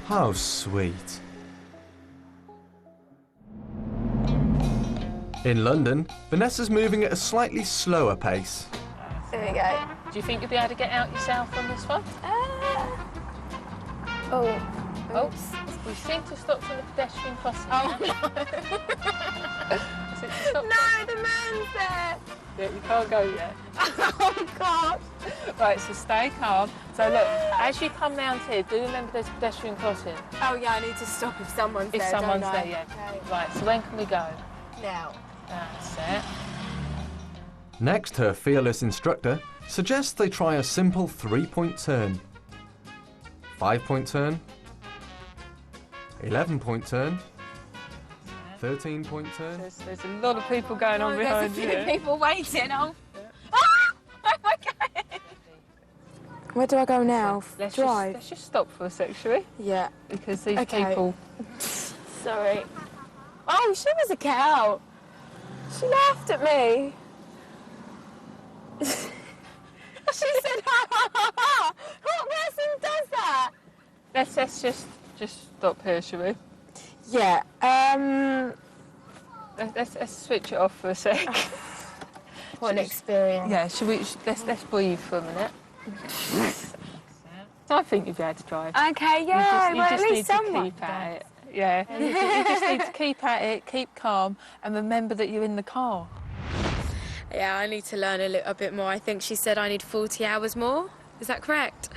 How sweet. In London, Vanessa's moving at a slightly slower pace. There we go. Do you think you'll be able to get out yourself on this one? Oh, we seem to stop for the pedestrian crossing. oh No. no, the man's there. Yeah, you can't go yet. Oh God. Right, so stay calm. So look, as you come round here, do remember there's a pedestrian crossing. Oh yeah, I need to stop if someone's there. If someone's don't I? there, yeah. Okay. Right, so when can we go? Now. That's it. Next, her fearless instructor suggests they try a simple 3-point turn. 5-point turn. 11-point turn. 13-point turn. There's a lot of people going on behind you. There's a few people waiting. Oh. Oh my God. Where do I go now? Drive? Let's just stop for a sec, shall we? Yeah. Because these Okay. people... Sorry. Oh, she was a cow. She laughed at me. She said, ha ha ha ha. What person does that? Let's just stop here, shall we? Yeah. Let's switch it off for a sec. What an experience. Yeah, shall we? Let's breathe for a minute. I think you'll be able to drive. Okay, yeah. You well, just at need least to someone keep at it. Yeah, you just need to keep at it, keep calm, and remember that you're in the car. Yeah, I need to learn a bit more. I think she said I need 40 hours more. Is that correct?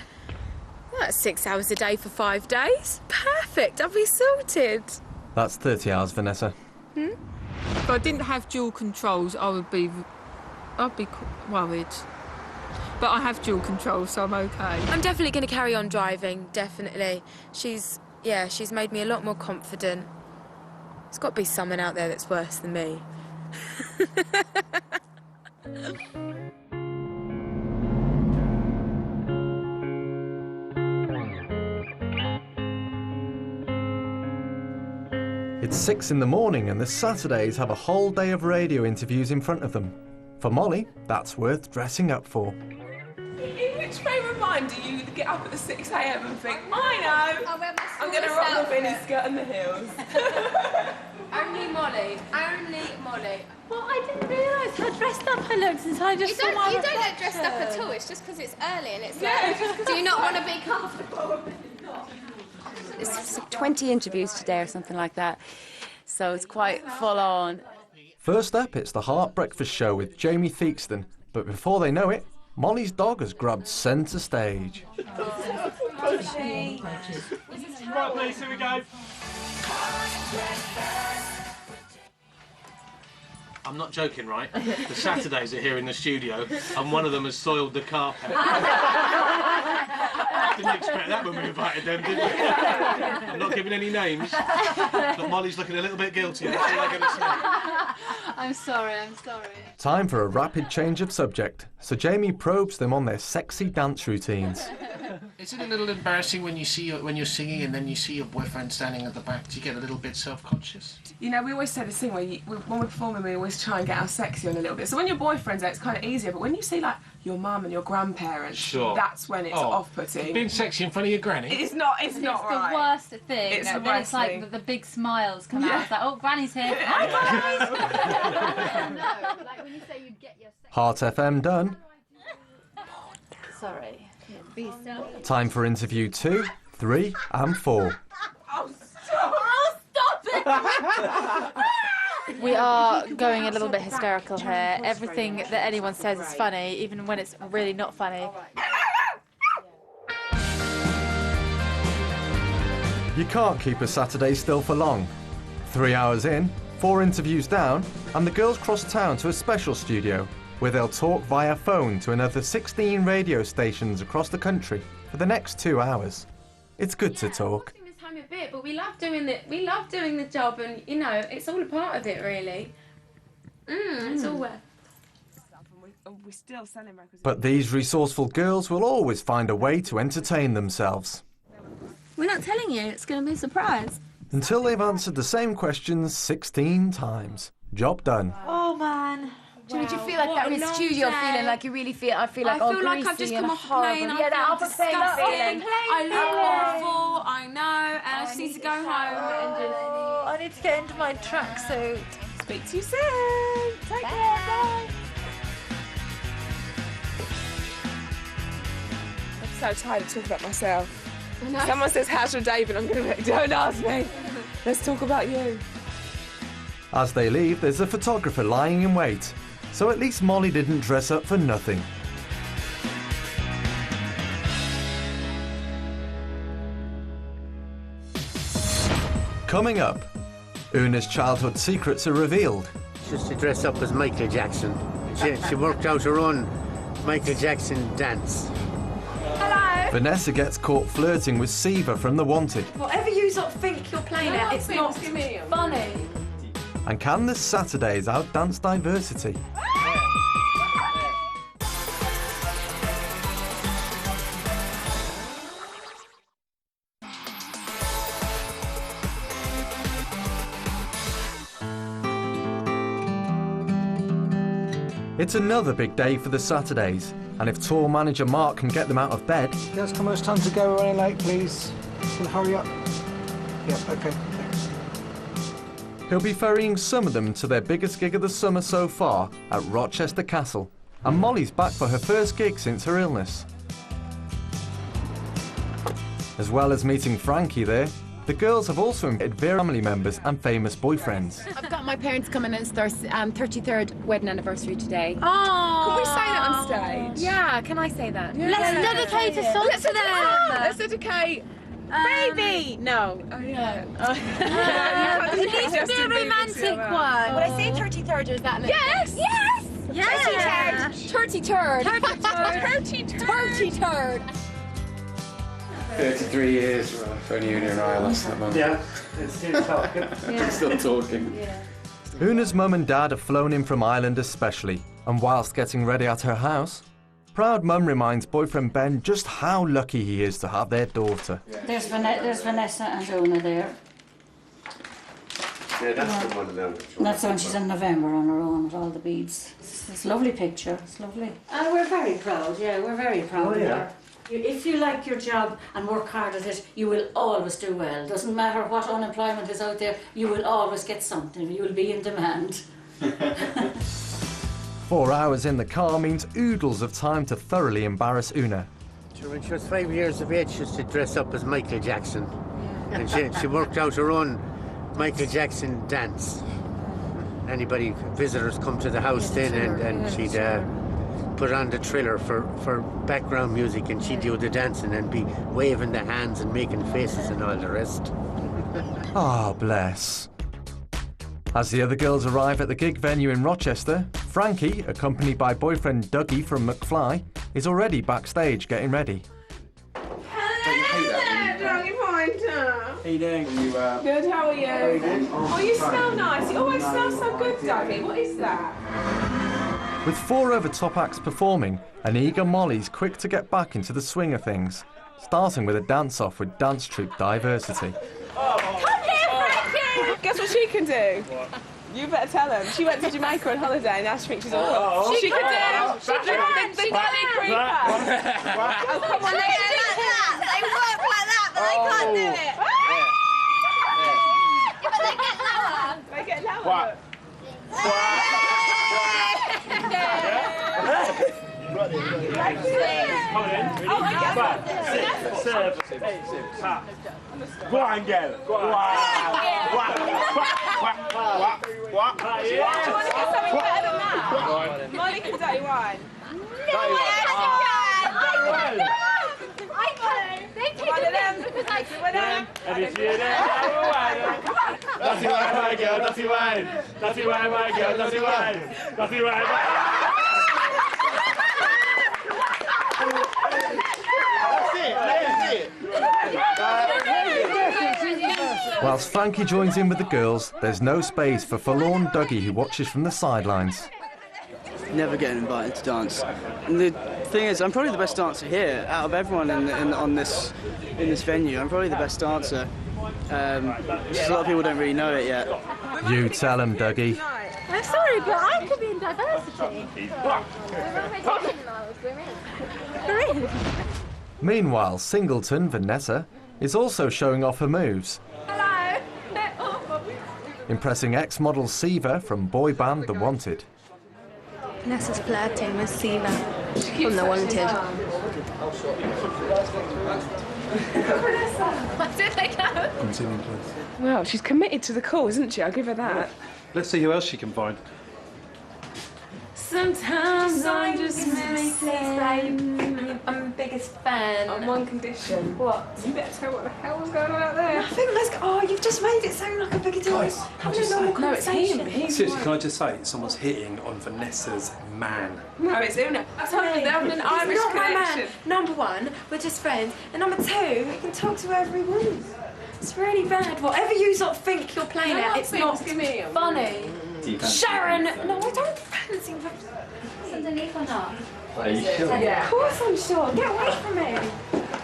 Well, that's 6 hours a day for 5 days. Perfect. I'll be sorted. That's 30 hours, Vanessa. If I didn't have dual controls, I'd be worried. But I have dual controls, so I'm okay. I'm definitely going to carry on driving, definitely. She's made me a lot more confident. There's got to be someone out there that's worse than me. It's 6 in the morning and the Saturdays have a whole day of radio interviews in front of them. For Molly, that's worth dressing up for. In which frame of mind do you get up at 6 a.m. and think, I know, I'm going to rock the miniskirt and the heels? Only Molly. Only Molly. Well, I didn't realise how dressed up I looked until I just saw my You don't look reflection. dressed up at all. It's just because it's early and it's like, do you not want to be comfortable? It's 20 interviews today or something like that, so it's quite full on. First up, it's the Heart Breakfast Show with Jamie Theakston. But before they know it, Molly's dog has grabbed centre stage. Right, please, here we go. I'm not joking, right? The Saturdays are here in the studio, and one of them has soiled the carpet. Didn't expect that when we invited them, did we? I'm not giving any names, but Molly's looking a little bit guilty. That's all I'm going to say. I'm sorry. Time for a rapid change of subject, so Jamie probes them on their sexy dance routines. Is it a little embarrassing when you're singing and then you see your boyfriend standing at the back? Do you get a little bit self-conscious? You know, we always say this thing where when we're performing, we always try and get our sexy on a little bit. So when your boyfriend's there, it's kind of easier. But when you see, like, your mum and your grandparents, Sure. that's when it's off-putting. Being sexy in front of your granny? It's not It's right. the worst thing. It's the and then worst it's like thing. the big smiles come out. It's like, oh, Granny's here. Hi, Granny. No, like when you say you get your sex. Heart FM done. Sorry. Time for interview 2, 3 and 4. We are going a little bit hysterical here. Everything that anyone says is funny, even when it's really not funny. You can't keep a Saturday still for long. 3 hours in, 4 interviews down, and the girls cross town to a special studio where they'll talk via phone to another 16 radio stations across the country for the next 2 hours. It's good to talk. This time a bit, but we love doing the job, and you know, it's all a part of it, really. It's all worth. We're still selling records. But these resourceful girls will always find a way to entertain themselves. We're not telling you. It's going to be a surprise. Until they've answered the same questions 16 times. Job done. Oh, man. Did you feel like that in the studio, feeling like you really feel? I feel like I feel like I've just come off a plane. Yeah, that off a plane feeling. I look awful, I know, to go home and just... Oh, I need to get into my tracksuit. Speak to you soon. Take care. Bye. I'm so tired of talking about myself. Someone says, how's your day? And I'm going to be like, don't ask me. Let's talk about you. As they leave, there's a photographer lying in wait. So at least Molly didn't dress up for nothing. Coming up, Una's childhood secrets are revealed. She used to dress up as Michael Jackson. She worked out her own Michael Jackson dance. Hello. Vanessa gets caught flirting with Siva from The Wanted. Whatever you sort of think you're playing at, it's not funny. And can this Saturdays outdance diversity? It's another big day for the Saturdays, and if tour manager Mark can get them out of bed... Guys, come on, it's time to go. We're running late, please. Can hurry up? Yeah, okay, thanks. He'll be ferrying some of them to their biggest gig of the summer so far at Rochester Castle. And Molly's back for her first gig since her illness. As well as meeting Frankie there, the girls have also invited their family members and famous boyfriends. I've got my parents coming. It's their 33rd wedding anniversary today. Oh. Can we say that on stage? Yeah, can I say that? Yeah. Let's dedicate a song to them. Let's dedicate... Baby! No. Oh, yeah. It needs to be a romantic one. When I say 33rd, is that... Yes! Yes! Yeah. 33rd. 33rd. 33 years, Fanny Una and I last that month. Yeah, it's still talking. Still talking. Yeah. Una's mum and dad have flown in from Ireland especially, and whilst getting ready at her house, proud mum reminds boyfriend Ben just how lucky he is to have their daughter. There's Vanessa and Una there. Yeah, that's the one now. And that's the one she's in November on her own with all the beads. It's a lovely picture, it's lovely. And we're very proud, yeah, we're very proud of her. If you like your job and work hard at it, you will always do well. Doesn't matter what unemployment is out there, you will always get something. You will be in demand. 4 hours in the car means oodles of time to thoroughly embarrass Una. When she was 5 years of age, she used to dress up as Michael Jackson. And she worked out her own Michael Jackson dance. Anybody, visitors come to the house then and she'd put on the Thriller for background music, and she'd do the dancing and be waving the hands and making faces and all the rest. Ah, bless. As the other girls arrive at the gig venue in Rochester, Frankie, accompanied by boyfriend Dougie from McFly, is already backstage getting ready. Dougie Pointer. How you doing? Good, how are you? Oh, you smell nice. You always smell so good, Dougie. What is that? With 4 over-top acts performing, an eager Molly's quick to get back into the swing of things, starting with a dance-off with dance troupe Diversity. Come here, Frankie! Guess what she can do? What? You better tell them. She went to Jamaica on holiday and now she thinks she's on She can do the Gully Creeper. Oh, come on, they work like that, but they can't do it. Yeah, but they get lower. They get lower. What? Go on, girl. Go on. What? Do you want to get something better than that? Molly can dirty wine. Dirty wine. I can. They take One of them. because I And if you dirty wine, my girl, dirty wine. Dirty wine, my girl, dirty wine. Dirty wine. Whilst Frankie joins in with the girls, there's no space for forlorn Dougie who watches from the sidelines. Never getting invited to dance. And the thing is, I'm probably the best dancer here out of everyone in this venue. I'm probably the best dancer. Just a lot of people don't really know it yet. You tell him, Dougie. I'm sorry, but I could be in Diversity. We're in. Meanwhile, Singleton, Vanessa, is also showing off her moves. impressing ex-model Siva from boy band The Wanted. Vanessa's flirting with Siva from The Wanted. Where did they go? Continue, please. Well, she's committed to the call, isn't she? I'll give her that. Let's see who else she can find. Sometimes I just miss it. I'm the biggest fan. On one condition. What? You better tell what the hell was going on out there. Nothing. Let's go. Oh, you've just made it sound like a big deal. Guys, Having a normal conversation. Seriously, can I just say, someone's hitting on Vanessa's man. No, it's Una. I told you they're having an Irish He's not my connection. man. Number one, we're just friends. And number two, he can talk to whoever he wants. It's really bad. Whatever you sort of think you're playing at, it's not funny. Sharon! No, I don't fancy him. Is underneath or not? Are you sure? Yeah. Of course I'm sure. Get away from me.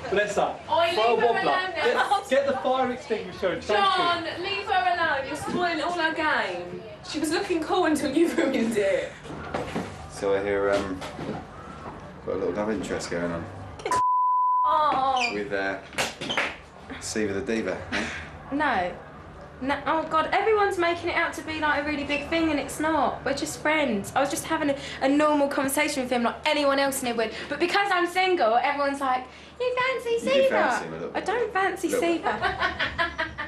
Vanessa, Oi, throw a leave her wobbler. alone now. Get the fire extinguisher and John, leave her alone. You're spoiling all our game. She was looking cool until you ruined it. So I hear, got a little love interest going on. Oh. With, Siva the Diva, eh? No. No, oh God, everyone's making it out to be like a really big thing and it's not. We're just friends. I was just having a normal conversation with him like anyone else in here would. But because I'm single, everyone's like, you fancy Siva? You do fancy him a little bit. I don't fancy Siva.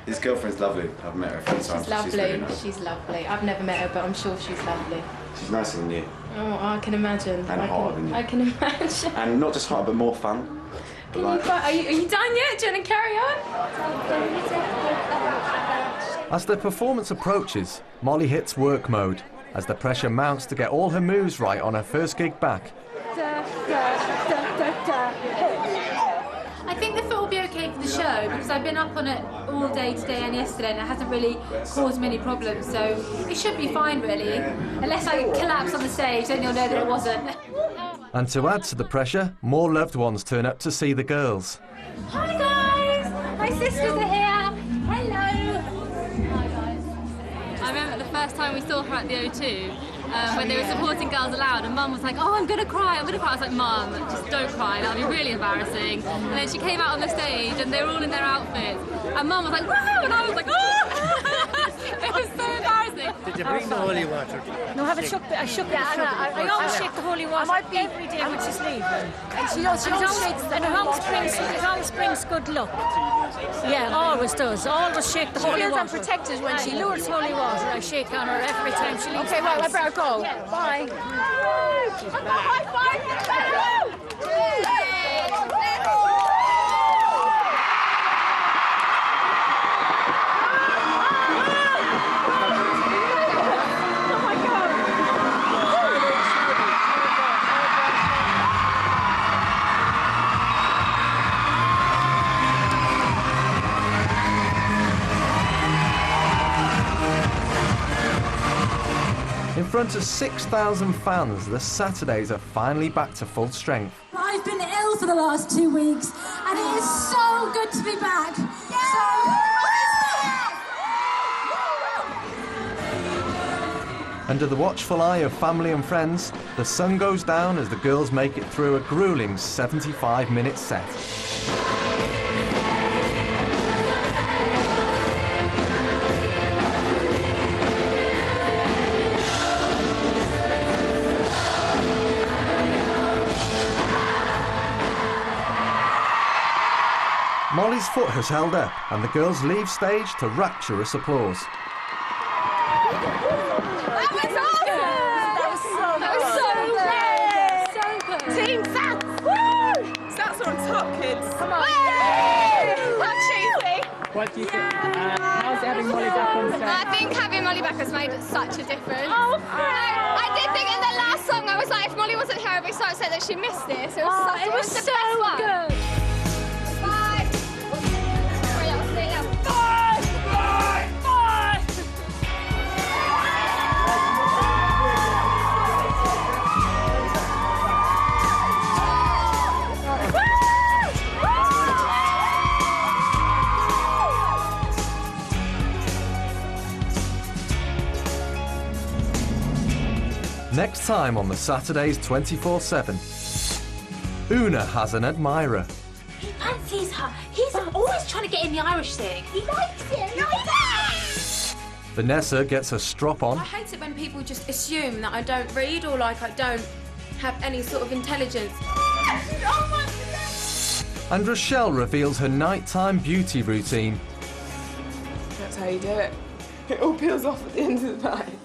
His girlfriend's lovely. I've met her a few times. She's lovely. She's really nice. She's lovely. I've never met her, but I'm sure she's lovely. She's nicer than you. Oh, I can imagine. And hotter than you. I can imagine. And not just hotter, but more fun. But like, Are you done yet? Do you want to carry on? As the performance approaches, Molly hits work mode as the pressure mounts to get all her moves right on her first gig back. I think the foot will be okay for the show because I've been up on it all day today and yesterday and it hasn't really caused me any problems, so it should be fine really. Unless I collapse on the stage, then you'll know that it wasn't. And to add to the pressure, more loved ones turn up to see the girls. Hi guys! My sisters are here! Hello! Hi guys. I remember the first time we saw her at the O2 when they were supporting Girls Aloud and Mum was like, oh, I'm going to cry. I was like, Mum, just don't cry, that'll be really embarrassing. And then she came out on the stage and they were all in their outfits and Mum was like, whoa, and I was like, oh! It was so embarrassing. Did you bring the holy water? No, I shook it. I always shake the holy water every day when she's leaving. And it always brings good luck. Yeah, always does. Always shake the holy water. She feels unprotected when she lures holy water. I shake on her every time she leaves. Okay, well, I better go. Yeah. Bye. High five! In front of 6,000 fans, the Saturdays are finally back to full strength. I've been ill for the last 2 weeks, and it is so good to be back. Under the watchful eye of family and friends, the sun goes down as the girls make it through a grueling 75-minute set. Molly's foot has held up, and the girls leave stage to rapturous applause. That was awesome! That was so good! Team Sats! Woo! Sats are on top, kids. Come on! How cheesy! What do you think? How's having Molly back on stage? I think having Molly back has made such a difference. Oh, I did think in the last song, I was like, if Molly wasn't here, I'd be so upset that she missed this. It was the so best one. good! Next time on the Saturdays 24/7, Una has an admirer. He fancies her. He's always trying to get in the Irish thing. He likes it. Vanessa gets a strop on. I hate it when people just assume that I don't read or like I don't have any sort of intelligence. And Rochelle reveals her nighttime beauty routine. That's how you do it. It all peels off at the end of the night.